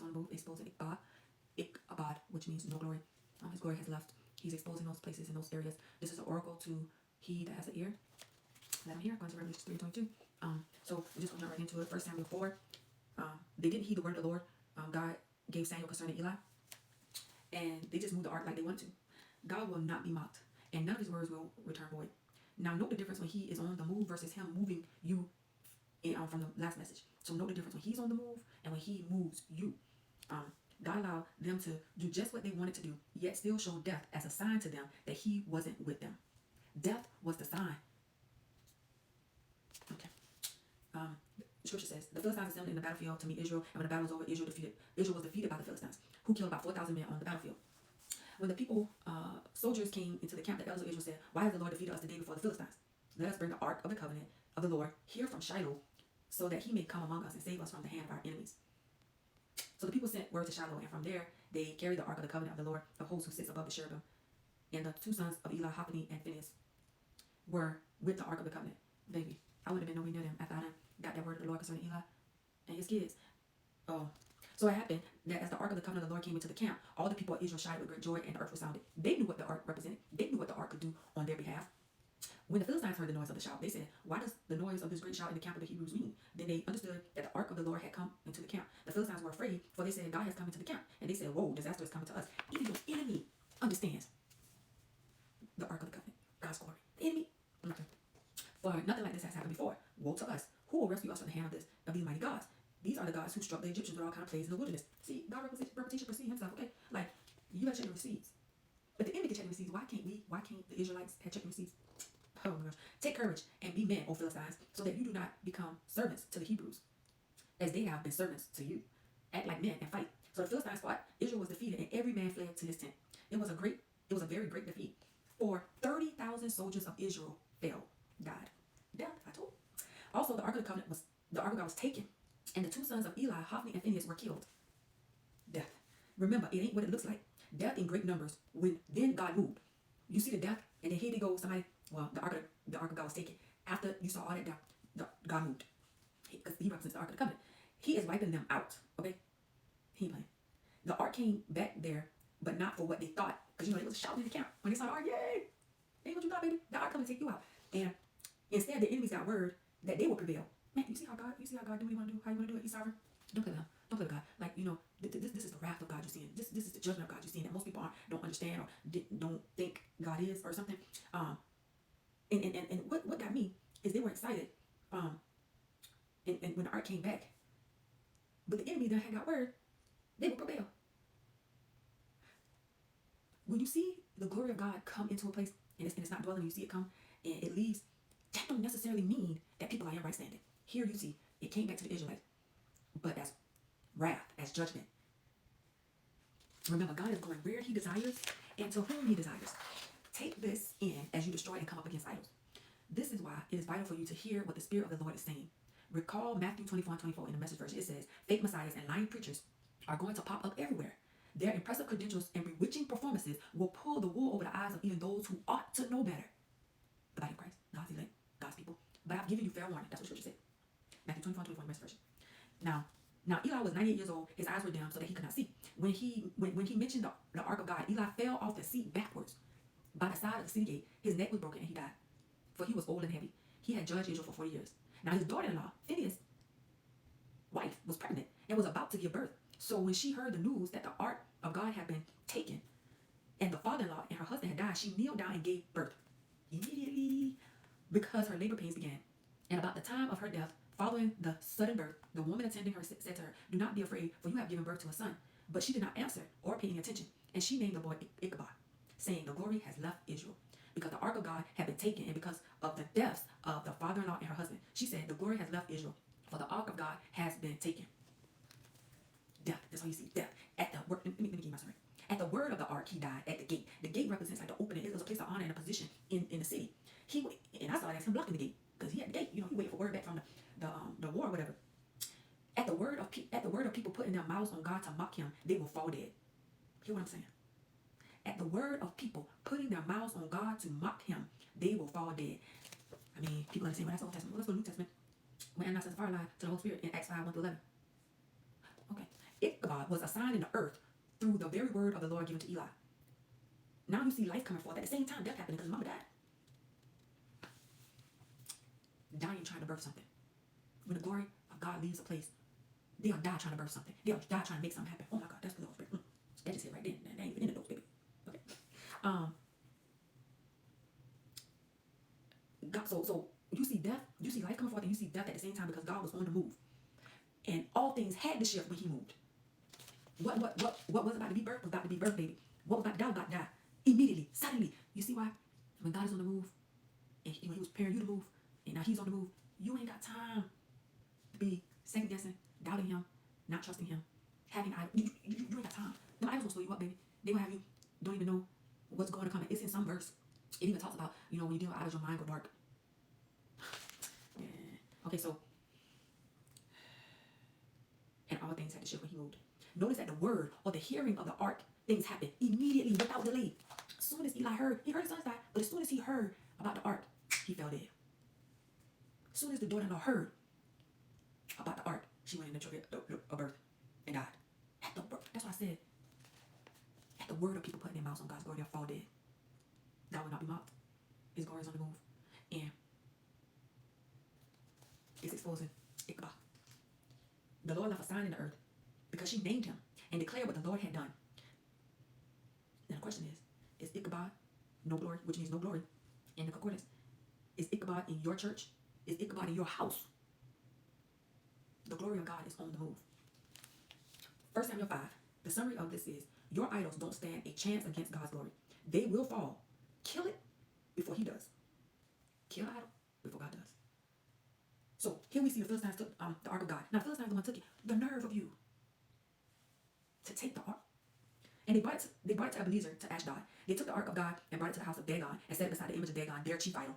is on the move, exposing ICHABOD, which means no glory. His glory has left. He's exposing those places in those areas. This is an oracle to he that has an ear. Let him hear. Going to Revelation 3:22. So we're just going to jump right into it. 1 Samuel 4. They didn't heed the word of the Lord. God gave Samuel concerning Eli, and they just moved the ark like they wanted to. God will not be mocked, and none of his words will return void. Now, note the difference when he is on the move versus him moving you from the last message. So note the difference when he's on the move and when he moves you. God allowed them to do just what they wanted to do, yet still show death as a sign to them that he wasn't with them. Death was the sign. Okay. Scripture says, the Philistines assembled in the battlefield to meet Israel, and when the battle was over, Israel was defeated by the Philistines, who killed about 4,000 men on the battlefield. When the soldiers came into the camp, the elders of Israel said, why has the Lord defeated us the day before the Philistines? Let us bring the ark of the covenant of the Lord here from Shiloh, so that he may come among us and save us from the hand of our enemies. So the people sent word to Shiloh, and from there they carried the ark of the covenant of the Lord of hosts, who sits above the cherubim. And the two sons of Eli, Hophni and Phinehas, were with the ark of the covenant. Baby, I wouldn't have been nowhere near them after I got that word of the Lord concerning Eli and his kids. So it happened that as the ark of the covenant of the Lord came into the camp, all the people of Israel shouted with great joy, and the earth was sounded. They knew what the ark represented. They knew what the ark could do on their behalf. When the Philistines heard the noise of the shout, they said, why does the noise of this great shout in the camp of the Hebrews mean? Then they understood that the ark of the Lord had come into the camp. The Philistines were afraid, for they said, God has come into the camp. And they said, whoa, disaster is coming to us. Even your enemy understands the ark of the covenant, God's glory. The enemy. Okay. For nothing like this has happened before. Woe to us. Who will rescue us from the hand of these mighty gods? These are the gods who struck the Egyptians with all kind of plagues in the wilderness. See, God reputation precede himself, okay? Like, you gotta check your receipts. But the enemy can check the receipts. Why can't we? Why can't the Israelites check the receipts? Oh my gosh. Take courage and be men, O Philistines, so that you do not become servants to the Hebrews, as they have been servants to you. Act like men and fight. So the Philistines fought. Israel was defeated, and every man fled to his tent. It was a very great defeat. For 30,000 soldiers of Israel fell, died. Death, I told. Also, the ark of God was taken, and the two sons of Eli, Hophni and Phinehas, were killed. Death. Remember, it ain't what it looks like. Death in great numbers. Then God moved. You see the death, and then here they go. Somebody. Well, the ark of God was taken. After you saw all that death, God moved, because he represents the ark of the covenant. He is wiping them out. Okay, he ain't playing. The ark came back there, but not for what they thought, because they was shouting in the camp when they saw the ark. Yay! Ain't what you thought, baby. The ark coming to take you out. And instead, the enemies got word that they would prevail. Man, you see how God do what he want to do? How you want to do it? He's sovereign. Don't play with him. Don't play with God. Like, this is the wrath of God you're seeing. This is the judgment of God you're seeing that most people don't understand or don't think God is or something. And what got me is they were excited. And when the ark came back, but the enemy then had got word they would prevail. When you see the glory of God come into a place and it's not dwelling, you see it come and it leaves, that don't necessarily mean that people are in right standing. Here you see it came back to the Israelites, but as wrath, as judgment. Remember, God is going where he desires and to whom he desires. Take this in as you destroy and come up against idols. This is why it is vital for you to hear what the Spirit of the Lord is saying. Recall Matthew 24:24 in the Message version. It says, fake messiahs and lying preachers are going to pop up everywhere. Their impressive credentials and bewitching performances will pull the wool over the eyes of even those who ought to know better. The body of Christ, God's elect, God's people. But I've given you fair warning. That's what Scripture said. Matthew 24:24 in the Message version. Now Eli was 98 years old. His eyes were dim so that he could not see. When he mentioned the ark of God, Eli fell off the seat backwards by the side of the city gate. His neck was broken and he died, for he was old and heavy. He had judged Israel for 40 years. Now his daughter-in-law, Phinehas' wife, was pregnant and was about to give birth. So when she heard the news that the ark of God had been taken and the father-in-law and her husband had died, she kneeled down and gave birth immediately, because her labor pains began. And about the time of her death, following the sudden birth, the woman attending her said to her, do not be afraid, for you have given birth to a son. But she did not answer or pay any attention. And she named the boy Ichabod, saying, the glory has left Israel, because the ark of God had been taken, and because of the deaths of the father-in-law and her husband. She said, the glory has left Israel, for the ark of God has been taken. Death. That's how you see death. At the word, let me give you my story. At the word of the ark, he died at the gate. The gate represents like the opening. It was a place of honor and a position in the city. And I saw it as him blocking the gate, because he had the gate. He waited for word back from the war or whatever. At the word of people putting their mouths on God to mock him, they will fall dead. Hear what I'm saying? At the word of people putting their mouths on God to mock him, they will fall dead. I mean, people understand, well, that's Old Testament. Well, let's go to New Testament. When Ananias and Sapphira lied to the Holy Spirit in Acts 5:1-11. Okay. Ichabod was a sign in the earth through the very word of the Lord given to Eli. Now you see life coming forth. At the same time, death happening because mama died. Dying trying to birth something. When the glory of God leaves a place, they'll die trying to birth something. They'll die trying to make something happen. Oh my God, that's the Lord's Spirit. That just hit right there. That ain't even in the notes, baby. Okay. God, so you see death, you see life coming forth, and you see death at the same time because God was on the move. And all things had to shift when he moved. What was about to be birthed was about to be birthed, baby. What was about to die was about to die. Immediately, suddenly. You see why? When God is on the move, and when he was preparing you to move, and now he's on the move, you ain't got time to be second guessing, doubting him, not trusting him, having idols. You ain't got time. The idols will slow you up, baby. They will have you don't even know what's going to come. It's in some verse. It even talks about, when you deal with idols, your mind go dark. Yeah. Okay, so, and all things had to shift when he moved. Notice that the word or the hearing of the ark, things happened immediately without delay. As soon as Eli heard, he heard his sons die, but as soon as he heard about the ark, he fell dead. As soon as the daughter-in-law heard about the ark, she went into a birth and died. At the birth, that's what I said. At the word of people putting their mouths on God's glory, they'll fall dead. God will not be mocked. His glory is on the move. And it's exposing Ichabod. The Lord left a sign in the earth because she named him and declared what the Lord had done. Now the question is Ichabod no glory, which means no glory in the concordance? Is Ichabod in your church? Is Ichabod in your house? The glory of God is on the move. 1 Samuel 5, the summary of this is, your idols don't stand a chance against God's glory. They will fall. Kill it before he does. Kill the idol before God does. So here we see the Philistines took the ark of God. Now the Philistines the one took it. The nerve of you to take the ark. And they brought it to Ebenezer, to Ashdod. They took the ark of God and brought it to the house of Dagon and set it beside the image of Dagon, their chief idol.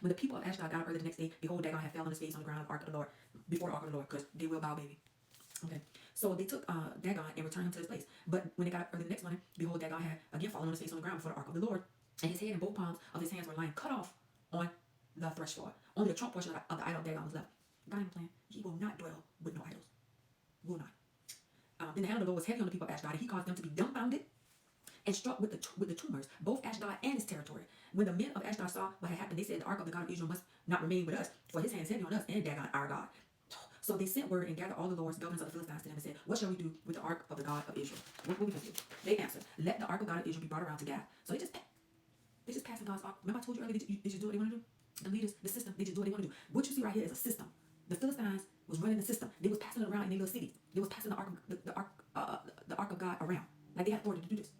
When the people of Ashdod got up early the next day, behold, Dagon had fell on his face on the ground of the ark of the Lord, before the ark of the Lord, because they will bow, baby. Okay. So they took Dagon and returned him to his place. But when they got up early the next morning, behold, Dagon had again fallen on his face on the ground before the ark of the Lord, and his head and both palms of his hands were lying cut off on the threshold. Only the trunk portion of the idol of Dagon was left. God had a plan. He will not dwell with no idols. Will not. Then the hand of the Lord was heavy on the people of Ashdod, and he caused them to be dumbfounded and struck with the tumors, both Ashdod and its territory. When the men of Ashdod saw what had happened, they said, the ark of the God of Israel must not remain with us, for his hand is heavy on us and Dagon, our God. So they sent word and gathered all the lords, governors of the Philistines to them and said, what shall we do with the ark of the God of Israel? What will we do? They answered, let the ark of God of Israel be brought around to Gath. So they just passing God's ark. Remember I told you earlier, they just do what they want to do? The leaders, the system, they just do what they want to do. What you see right here is a system. The Philistines was running the system. They was passing it around in their little city. They was passing the ark of God around. Like they had authority to do this.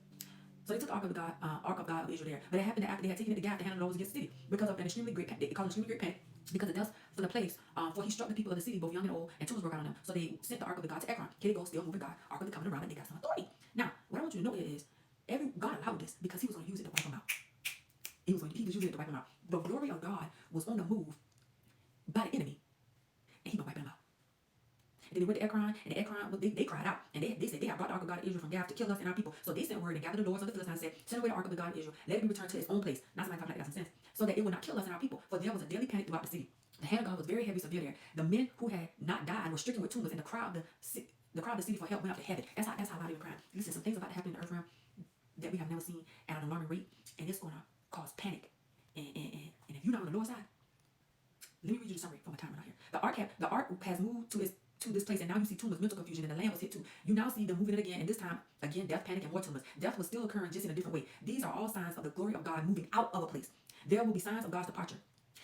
So they took the ark of God of Israel there. But it happened that after they had taken it to Gath, the hand of the Lord was against the city because of an extremely great panic. They called it extremely great panic because it dust from the place, for he struck the people of the city, both young and old, and tumors broke out on them. So they sent the ark of the God to Ekron. Here they go, still moving God, ark of the covenant around, and they got some authority. Now, what I want you to know here is, God allowed this because he was going to use it to wipe them out. He was using it to wipe them out. The glory of God was on the move by the enemy, and he was wiping them out. And then they went to Ekron, and Ekron, they cried out. And they said, they have brought the ark of God of Israel from Gath to kill us and our people. So they sent word and gathered the lords of the Philistines and said, send away the ark of the God of Israel. Let it be returned to its own place. Not somebody talking like that, some sense. So that it would not kill us and our people. For there was a deadly panic throughout the city. The hand of God was very heavy, severe there. The men who had not died were stricken with tumors, and the crowd of the city for help went up to heaven. That's how loud they were crying. Listen, some things about to happen in the earth realm that we have never seen at an alarming rate, and it's going to cause panic. And if you're not on the Lord's side, let me read you the summary from my timer out here. The ark has moved to this place, and now you see tumors, mental confusion, and the land was hit too. You now see them moving it again, and this time, again, death, panic, and more tumors. Death was still occurring, just in a different way. These are all signs of the glory of God moving out of a place. There will be signs of God's departure.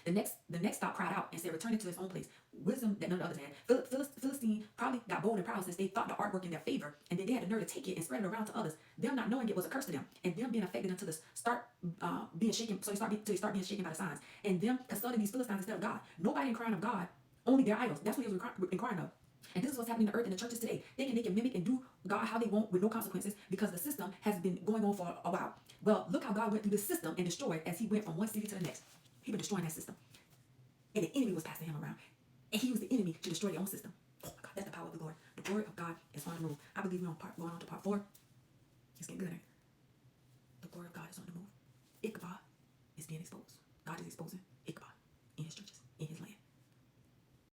The next stop cried out and said, return it to its own place. Wisdom that none of the others had. Philistine probably got bold and proud since they thought the ark worked in their favor, and then they had the nerve to take it and spread it around to others. Them not knowing it was a curse to them, and them being affected until they start being shaken. So they start being shaken by the signs, and them consulting these Philistines instead of God. Nobody inquiring of God, only their idols. That's what he was inquiring of. And this is what's happening in the earth and the churches today. Thinking they can mimic and do God how they want with no consequences because the system has been going on for a while. Well, look how God went through the system and destroyed as he went from one city to the next. He been destroying that system. And the enemy was passing him around. And he used the enemy to destroy their own system. Oh my God, that's the power of the Lord. The glory of God is on the move. I believe we're going on to part 4. It's getting good.